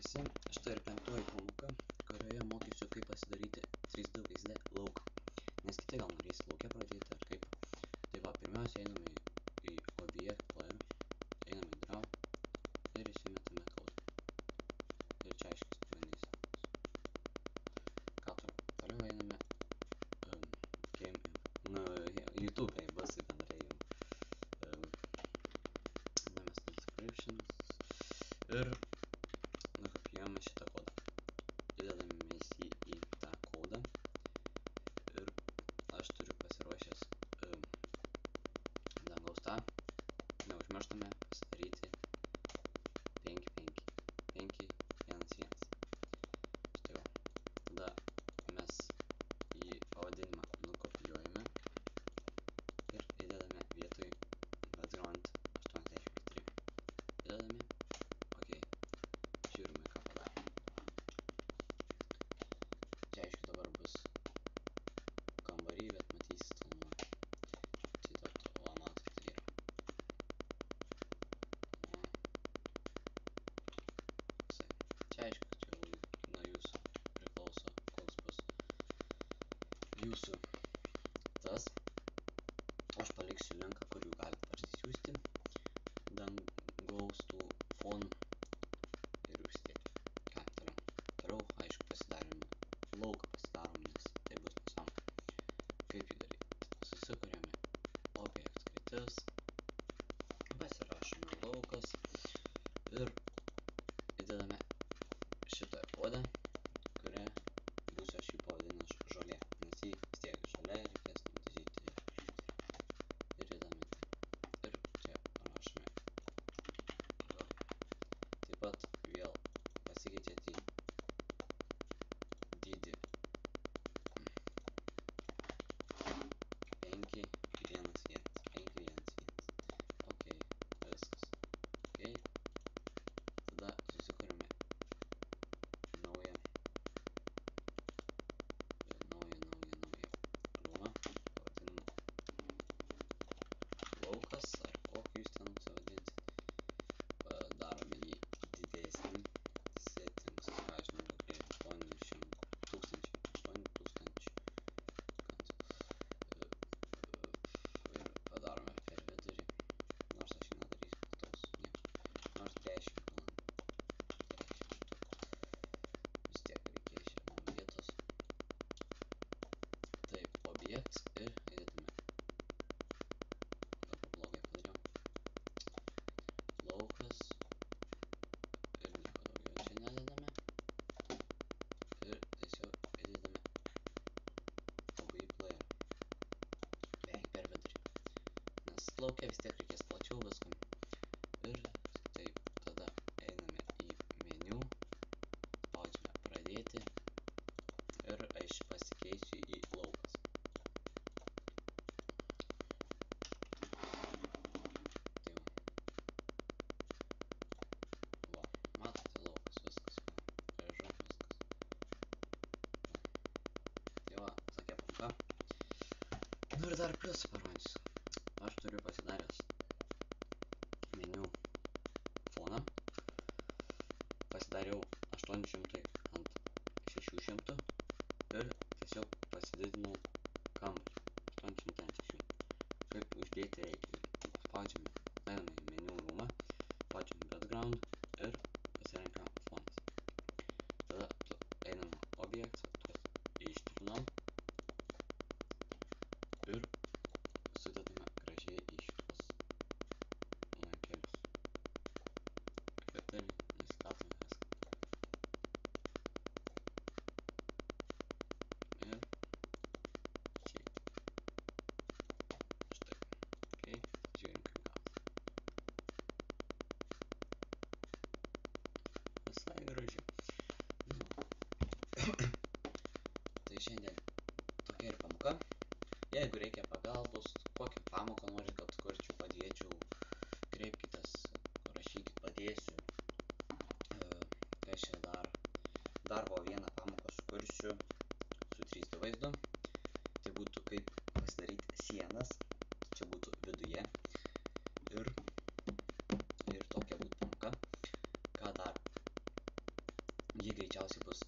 visi, štai ir 5-oji pamoka, kurioje mokysiu, kaip pasidaryti 3D vaizde lauką. Nes kiti gal norės lauke pradėti ar kaip. Tai va, pirmiausia einame į Object Player, einame į Draw ir įsimetame kodą. Ir čia aiškiai sprendys. Ką toliau einame YouTube bus bendrai mes descriptions ir nukopijuojame šitą kodą. Įdedame jį į tą kodą ir aš turiu pasiruošęs dangaus tą. Neužmirštame pasidaryti 5, 5, 1, 1. Štai va. Tada mes į pavadinimą nukopijuojame ir įdedame vietoj background 84. Įdedame. Ok. Žiūrime, ką padarė. Čia aišku dabar bus kambarį, bet matysit tolumą. Tai va, matot, tai yra. Čia aišku, čia nuo jūsų priklauso, koks bus jūsų tas. Aš paliksiu linką, kur jų galite parsisiųsti dangaus tų fonų ir vis tiek. Ką, toliau, aišku, pasidarėme lauką pasidarom, nes tai bus nesąmonė. Kaip jį daryti? Susikuriame object kryptis, pasirašome laukas ir įdedame šitą kodą, kurią būsiu aš jį pavadinęs žolė, nes jį vis tiek žolė reikės nudažyti ir įdedame tai. Ir čia rašome žolė. Taip pat vėl pasikeitėte į dydį 5, 1, 1, 5, 1, 1. Ok, viskas. Ok. Tada susikuriame naują rūmą, pavadinimu laukas, ar kokį jūs ten savadinsit. Darome jį didesnį, settings, ką žinau, kokie 800 000 ir padarome per vidurį, nors aš nedarysiu tos nieko, nors 10 vis tiek reikia išėmam vietos. Taip, objects ir įdedame, dabar blogai padariau, laukas ir nieko daugiau čia nededame ir tiesiog įdedame labai player, beveik per vidurį, nes lauke vis tiek reikės plačiau viskam. Ir taip, tada einame į meniu, spaudžiame pradėti ir aš pasikeisiu į laukas. Tai va, matote laukas, viskas, gražu, viskas. Tai va, tokia pamoka. Nu ir dar plius parodysiu. Aš turiu pasidaręs meniu foną. Pasidariau 800 ant 600 ir tiesiog pasididinau kambarį 800 ant 600. Kaip uždėti reikia. Spaudžiame, einame į meniu rūmą, spaudžiame background ir pasirenkam fonas. Tada einame object, tuos ištrinam ir sudedame gražiai į šitos lankelius. Ir įstatome viską. Ir čia. Štai. Ok, žiūrim, kaip gausi. Visai gražiai. Tai šiandien tokia ir pamoka. Jeigu reikia pagalbos, kokią pamoką nori, kad kurčiau, padėčiau, kreipkitės, rašykit, padėsiu. Kas čia dar buvo vieną pamoką sukursiu su 3D vaizdu. Tai būtų kaip pasidaryti sienas, čia būtų viduje. Ir tokia būtų pamoka. Ką dar? ji greičiausiai bus